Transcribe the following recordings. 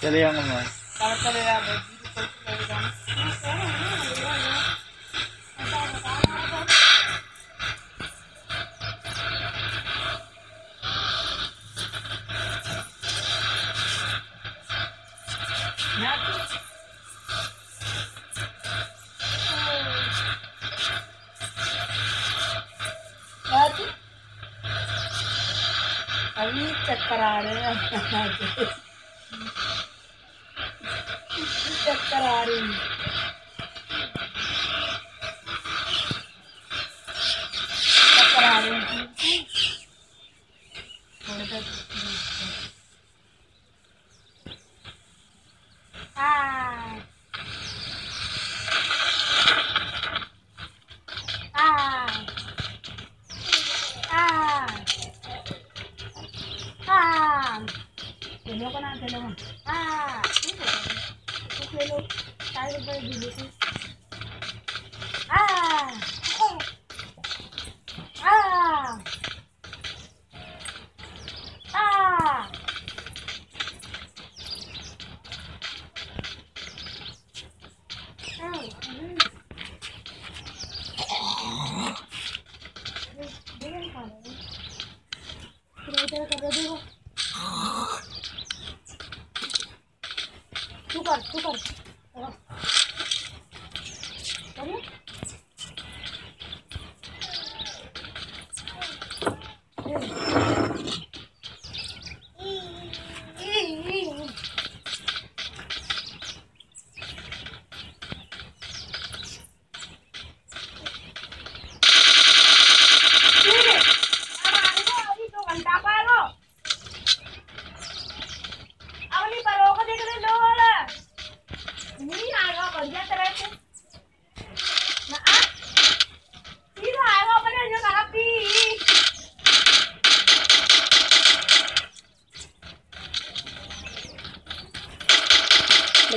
चले जाऊंगा मैं। चले जाओ अभी चक्कर आ रहे हैं चक्कर आ रही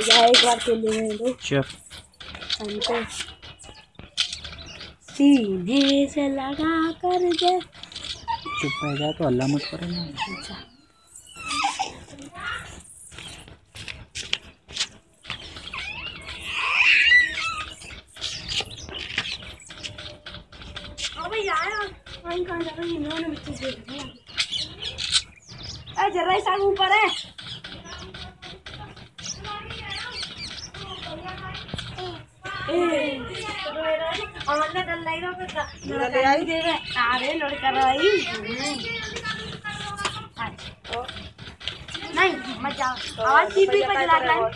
है एक बार के लिए दो हमको सीधे से लगा कर दे। चुप रह जा तो अल्लाह मत करे ना। जरा सा ऊपर है नहीं मत जाओ आवाज टीवी पे चला रहा है वो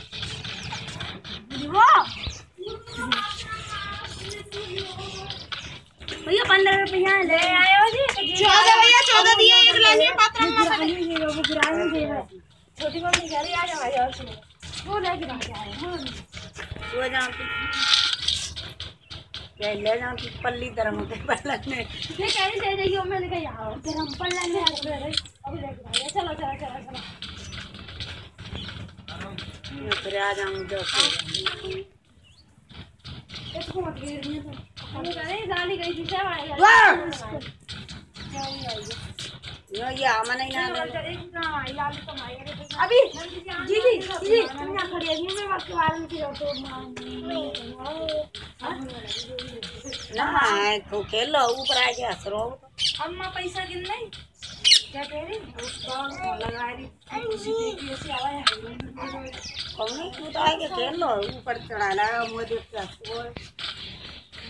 भैया 15 रुपया ले आए हो जी 14 भैया 14 दिए एक लाने पात्र में वो गिरा नहीं दे रहा छोटी मम्मी घर ही आ जाओ यार वो लेके आ जाए वो जाओ क्या ले जाओ पल्ली धर्म के पल्लन में ये कहीं दे जाइयो मैंने कहा यार धर्म पल्लन में अभी लेके आ चलो चलो चलो चलो मैं फिर आ जाऊं जो इसको मत गिर नहीं तो हम करे गाली गई थी सब आएगा ये आमा नहीं ना अभी जी जी जी तुम यहां खड़ी है मैं बस के बारे में फिर तो ना तो खेलो ऊपर आ गया सरो अम्मा पैसा गिन नहीं क्या कह रही उसको लगा रही ऐसी आवाज है कौन नहीं तू तो आके खेल लो ऊपर चढ़ा ला मुझे देख के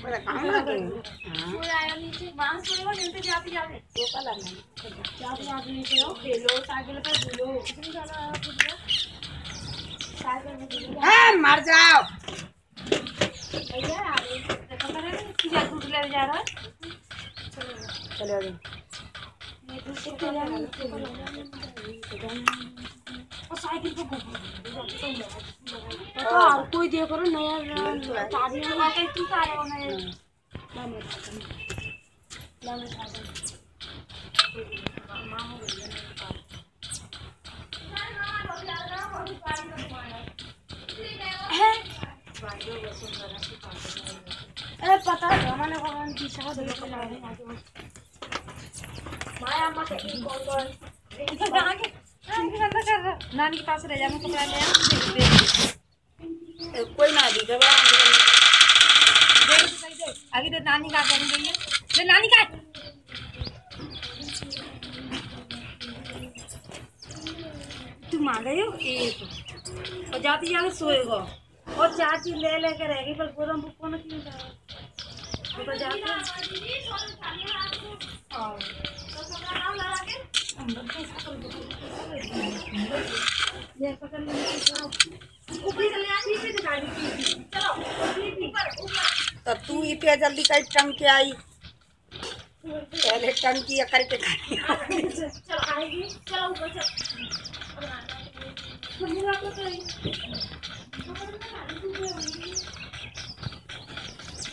बड़ा काम लगे हां कोई आया नीचे बांस छोड़ो जल्दी जाते जाते तो का लगना जाते जाते नीचे हो खेलो साइकिल पे झूलो कितनी जाना है आपको साइकिल में झूलो ए मर जाओ भैया आ गए देखो करे किया दूध ले जा रहा है चलो आ जाओ ये दूसरे के लिए और साइकिल पे तो और कोई देखो ना नया शादी में आके तू सारे हो नए लाने सारे मां हो गई है अरे पता है मैंने कौन पीछे का देखो लगा रहे माया अम्मा के कौन कौन आगे नानी के पास रह जाना कपड़ा ले कोई ना दी घबरा आगे तो नानी का करेंगे ले नानी का तुम आ गए हो एक और जाती जाके सोएगा और चाची ले लेकर रहेगी पर गोदम बुक को नहीं तो जाते ये पकड़ ले ऊपर चले आ नीचे से गाड़ी चलो तो तू ही पे जल्दी कर टंग के आई पहले टंग की करके खानी चलो आएगी चलो ऊपर चल मम्मी आप लोग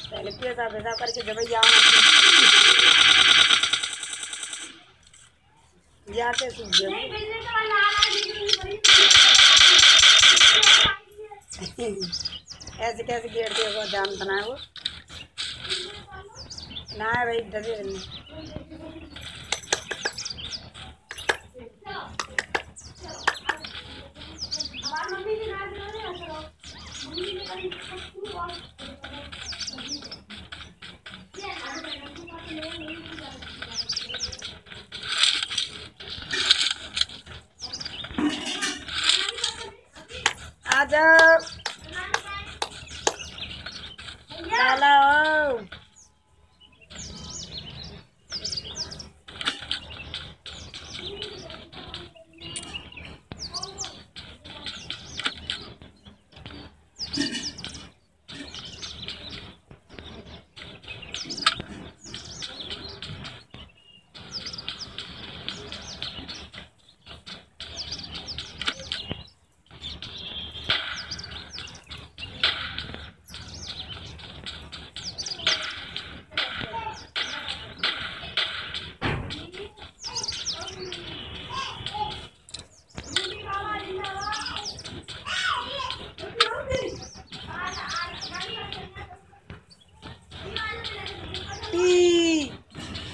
पहले पैसा पैसा करके जब जाते सूख गया ऐसे कैसे गेट देगा जानता ना वो ना भाई डरे नहीं आजा हेलो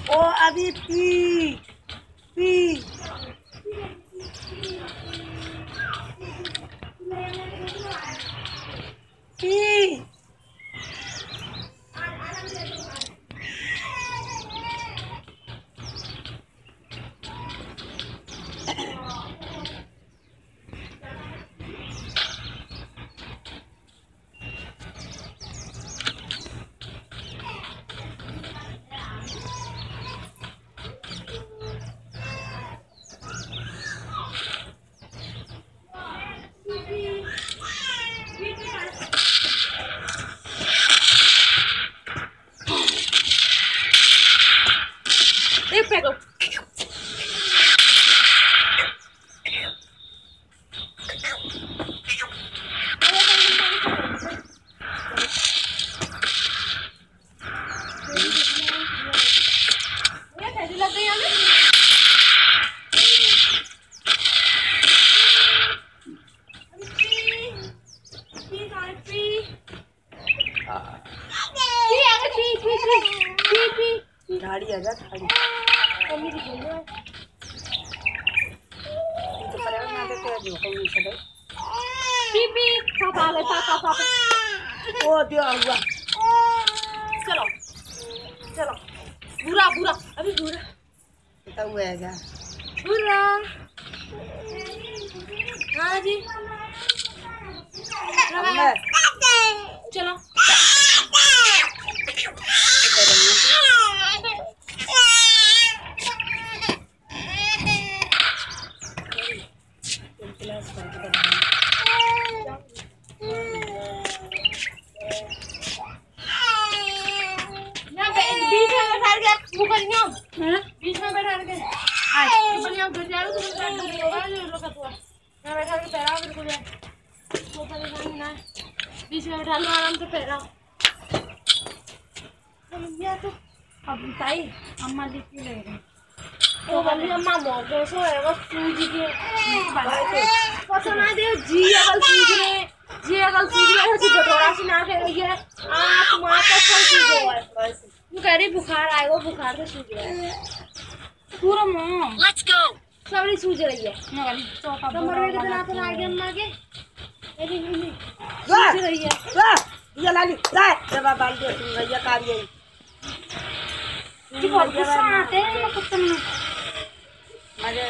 ओ अभी पी पी पी फेंको गाड़ी आ जा गाड़ी तो पर्यावरण ना देते हैं जो कोई सब पीपी पापा ले पापा ओ दिया हुआ चलो चलो बुरा बुरा अभी बुरा तो हुआ है क्या बुरा हाँ जी चलो बीच में बैठा के बढ़िया घर जाओ तो लोग तो मैं बैठा के पैरा बिल्कुल है तो परेशानी ना बीच में बैठा लो आराम से पैरा ये तो अब ताई अम्मा जी की ले रही तो वाली अम्मा मोटे सो है वो सूजी के पसंद आ दे जी अगल सूजी ने जी अगल सूजी है जी थोड़ा सी ना के ये आंख मां का सब सूजी है तू कह रही बुखार आएगा बुखार से सूजी है पूरा मॉम लेट्स गो सबरी सूझ रही है ये वाली चौका कमर में कितना तो आगे अम्मा के ये सूझ रही है ये लाली जा जब बाल्टी सुन गई कारिए कि बहुत गुस्सा आते हैं कुत्ते में मजे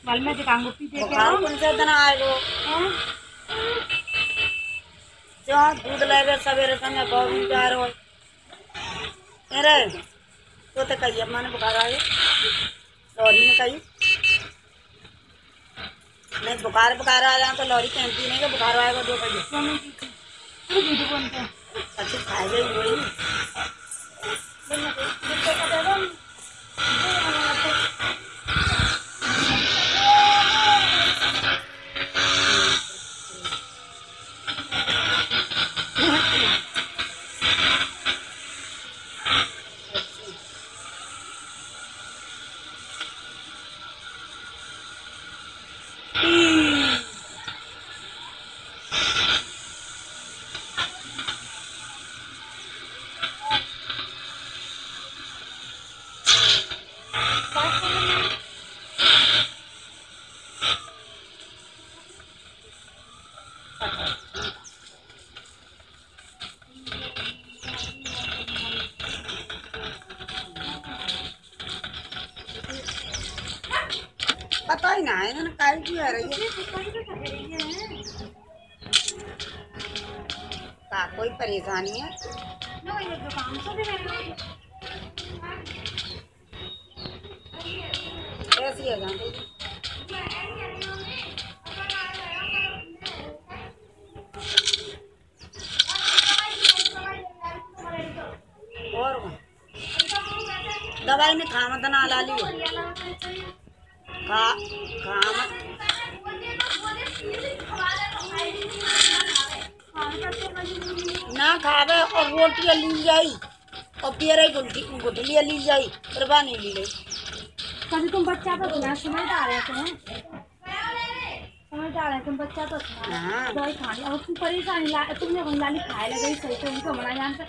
वाल में दिखाऊंगा पी दे के कौन से दिन आएगो हां जो दूध लेवे सवेरे संगे गोभी चार हो अरे तो कहिए माने बुखार आए लॉरी में कही नहीं बुखार आ जाए तो लॉरी कैंपी नहीं के बुखार आएगा 2 बजे अच्छे खाएगा ही वही पता ही ना है इन्होंने काहे की आ रही है का कोई परेशानी है कैसी है जानते और दवाई में खामत ना ला लियो ना खावे और रोटी ली जाई और पेरे गुठली ली जाई परवा नहीं ली गई कभी तुम बच्चा तो सुना समझदार है तुम बच्चा तो हाँ दवाई खानी अब तुम परेशानी तुमने लाली खाए लगे सही तो उनको मना जानता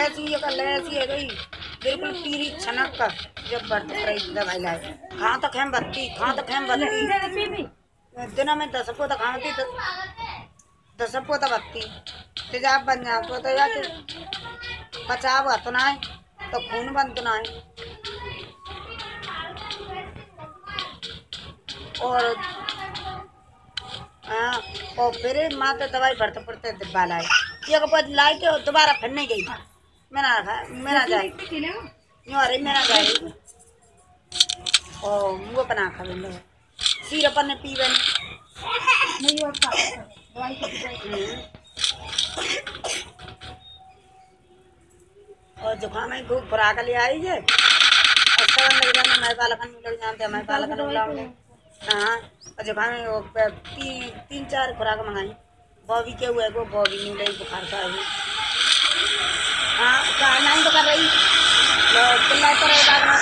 ऐसी ये कर ऐसी है गई बिल्कुल पीरी छनक कर जब बढ़ते रही दवाई लाए खा तो खेम बत्ती दिन में 10 पोता खाती तो 10 पोता बत्ती तेजाब बन जाओ तो या बचाव तो ना तो खून बन तो ना और और फिर माँ तो दवाई भरते पड़ते डिब्बा लाए एक बार लाई के दोबारा फिर नहीं गई मेरा जाए यूँ अरे मेरा जाए और मुँह बना खा लेंगे सिर अपन ने पी नहीं और जुकाम है खूब खुराक ले आई है और सब लग जाने मैं पालकन लग जानते हैं मैं पालकन बुलाऊंगे हाँ और जुकाम है 3-4 खुराक मंगाई बॉबी के हुए को बॉबी नहीं लगी बुखार का आई हाँ नहीं तो कर रही चिल्ला तो रहे बाद ना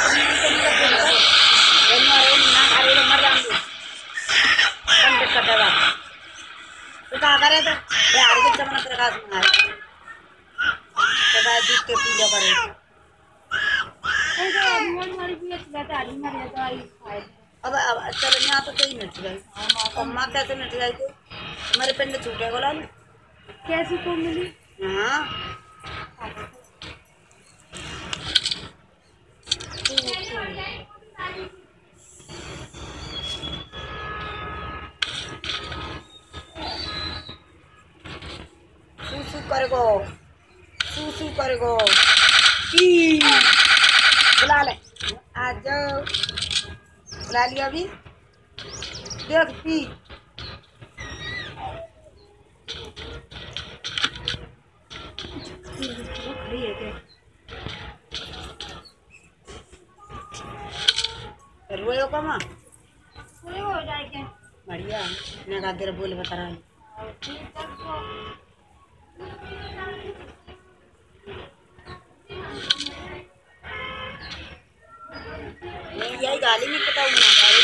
खा रही मर जाऊंगी कंप्लीट कर देगा तो क्या करे तो यार के जमाना प्रकाश मंगाए तो भाई दूध के पी लिया करे अब चल यहाँ तो कहीं मिट गई अम्मा कैसे मिट गई थी हमारे पिंड छूटे को लाल कैसी को मिली हाँ सूसू करेगो बुला ले आ जाओ बुला लिया अभी देख पी रोयो कमा हो जाएगा बढ़िया मैं कहा तेरा बोल बता रहा है यही गाली नहीं पता ना गाली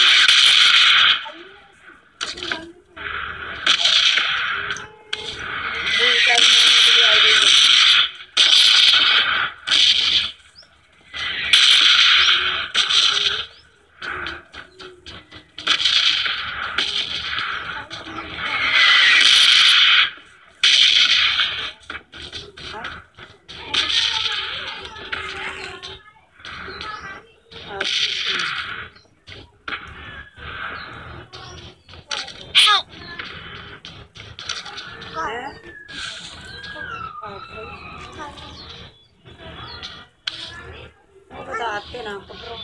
बताते ना कपड़ों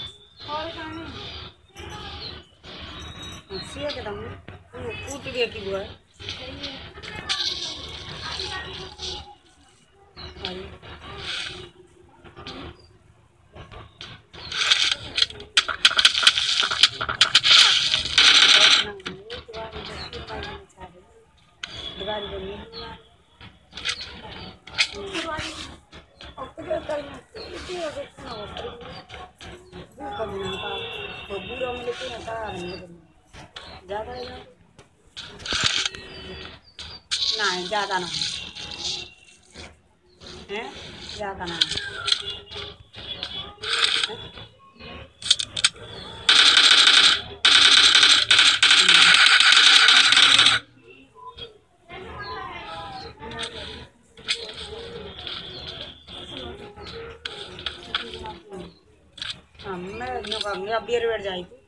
एकदम फूट गया कि वो है नहीं ज़्यादा ना है ज़्यादा ना मैं कहूँगी अब बियर बैठ जाएगी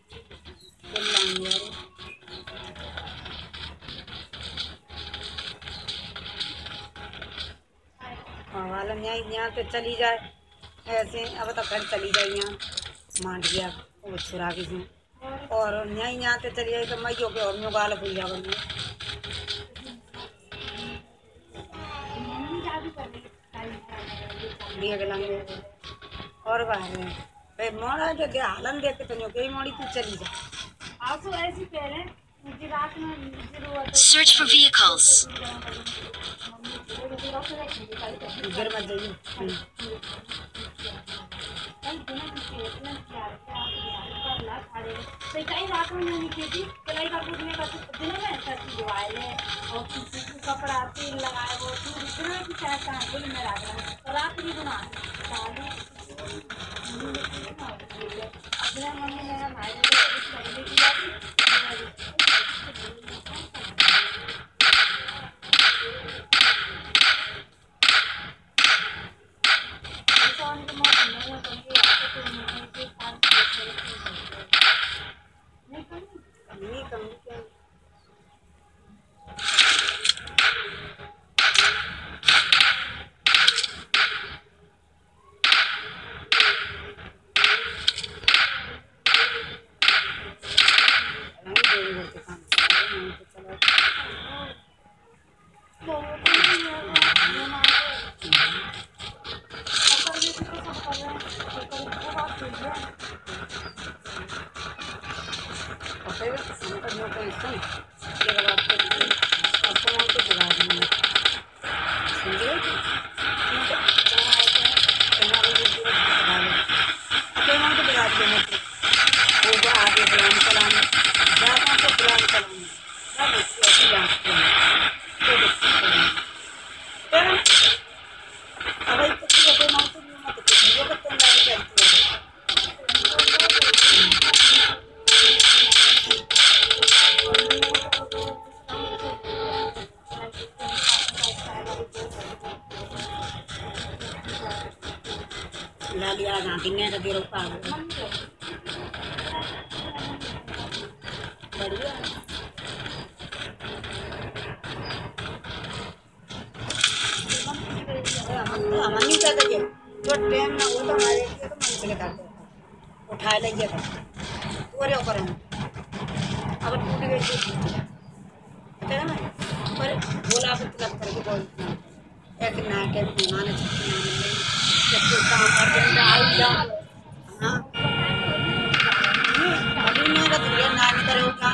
वाला यहाँ तो चली जाए ऐसे अब तो घर चली जाए यहाँ मांड गया वो छुरा किसी और यहाँ तो चली जाए तो मैं जो के और मैं गाल भूल जा बन देख लेंगे और बाहर भाई मोड़ा जो क्या हालन देख के तो कई मोड़ी तू चली जा आप तो ऐसी कह रहे हैं मुझे रात में Search for vehicles. इधर मत जाइए कई रात में नहीं खेती कलाई का कुछ नहीं कर दिन में सर्दी दिवाल है और कपड़ा तेल लगाए वो इतना की चाहता है बोले मैं रात नहीं बना अपने मम्मी ने हमारे लालिया गांधी का देर पा बढ़िया मम्मी क्या करिए जो ट्रेन ना वो तो हमारे लिए तो मन से निकालते उठा लेंगे तो पूरे ऊपर हम अब टूट गई ठीक है ना पर बोला फिर तलब करके बोलना एक ना के माने जब काम करते आई जा हाँ अभी मेरा दिया ना नहीं करेगा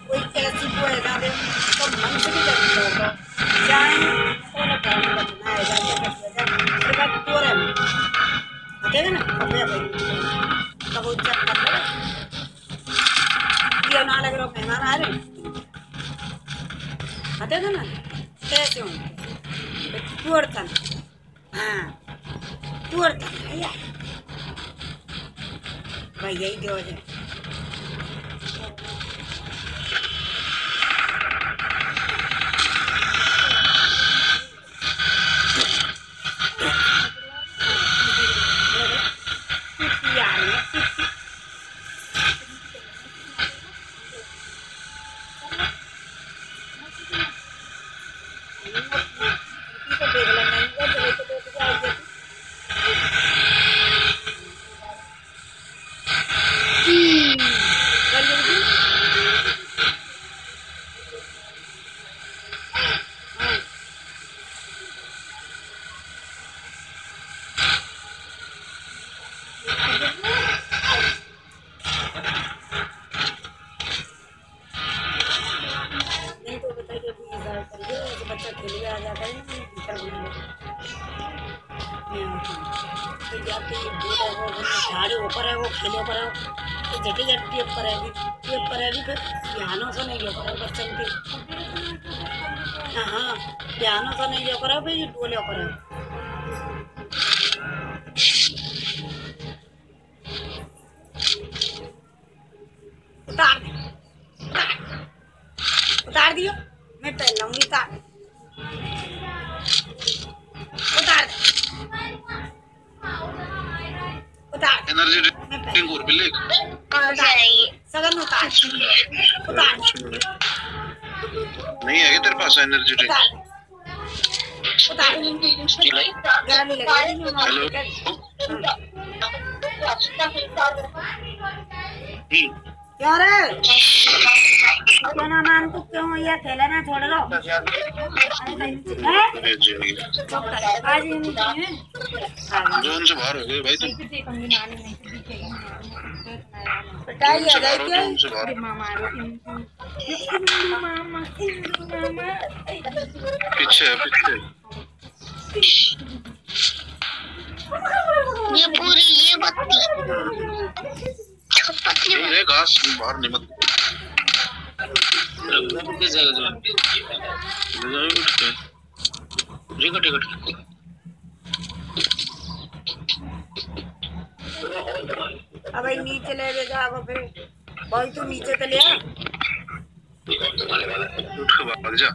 कोई कैसी को है ना दे तो मन से भी करना होगा जाए तो ना काम करना है जाके फिर बात पूरा है ठीक है ना कपड़े कब चेक कर लो ये ना लग रहा मेहमान आ रहे आते थे ना कैसे होंगे तोड़ता हाँ तोड़ता भैया भाई यही दो जाए गाड़ी ऊपर है वो खेले पर है तो झटी झट टेप करेगी फिर ध्यानों से नहीं जो करे बच्चन के हाँ ध्यानों से नहीं जो करे फिर डोले करे उतार दियो मैं पहन लूंगी उतार एनर्जी ड्रिंक और भी ले सगन उतार नहीं है क्या तेरे पास एनर्जी ड्रिंक? उतार गरम ही लगेगी क्यों रे क्यों ना मान तू क्यों ये खेला ना छोड़ दो आज ही नहीं जोन से बाहर हो गए भाई तुम। बताइए जोन से बाहर हो, जोन से बाहर। पीछे है पीछे। ये पूरी ये बत्ती ये घास बाहर नहीं मत अब नीचे ले जाओ फिर भाई तू नीचे तो ले आ उठ के भाग जा।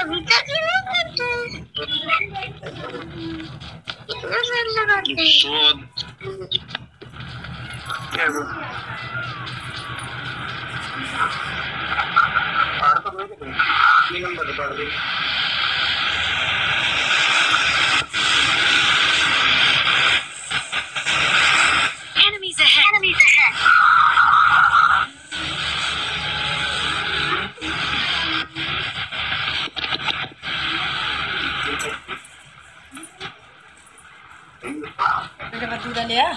अभी तक नहीं करते Enemies ahead. Enemies ahead. बेटा बतूरा ले आ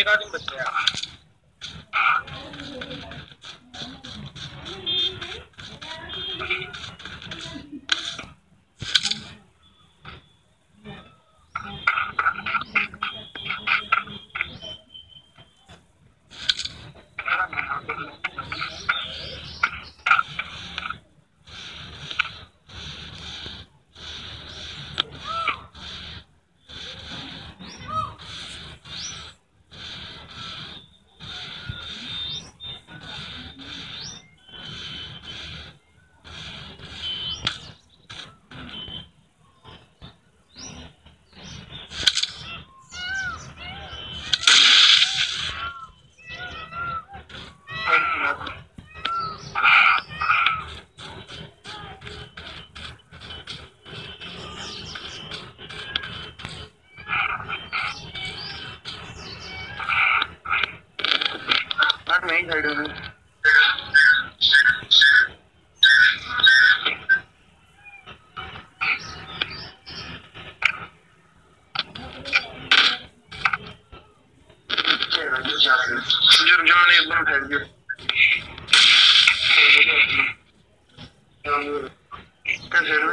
एक आदमी बच गया। नहीं साइड में जमाने एकदम फैल गया। कैसे ना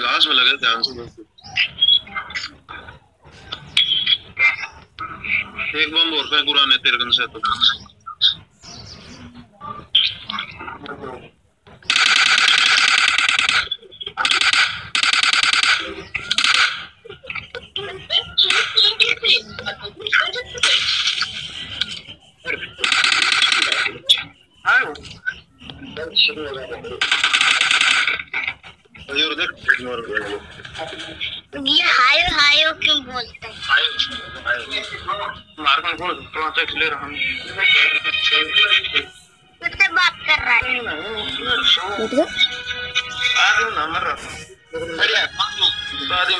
घास में लगे ध्यान से। एक बम और फेंक उड़ाने तेरे गन से तो ये हायो हायो क्यों बोलते हैं? मार्कन को तो चेक ले रहा हूं। किससे बात कर रहा है? आदमी नंबर बढ़िया आदमी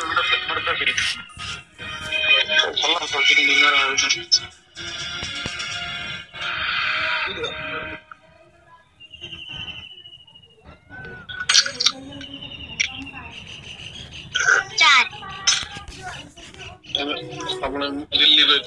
मरता फिर अल्लाह को दिन दिन रहा है। चार अपने दिल्ली में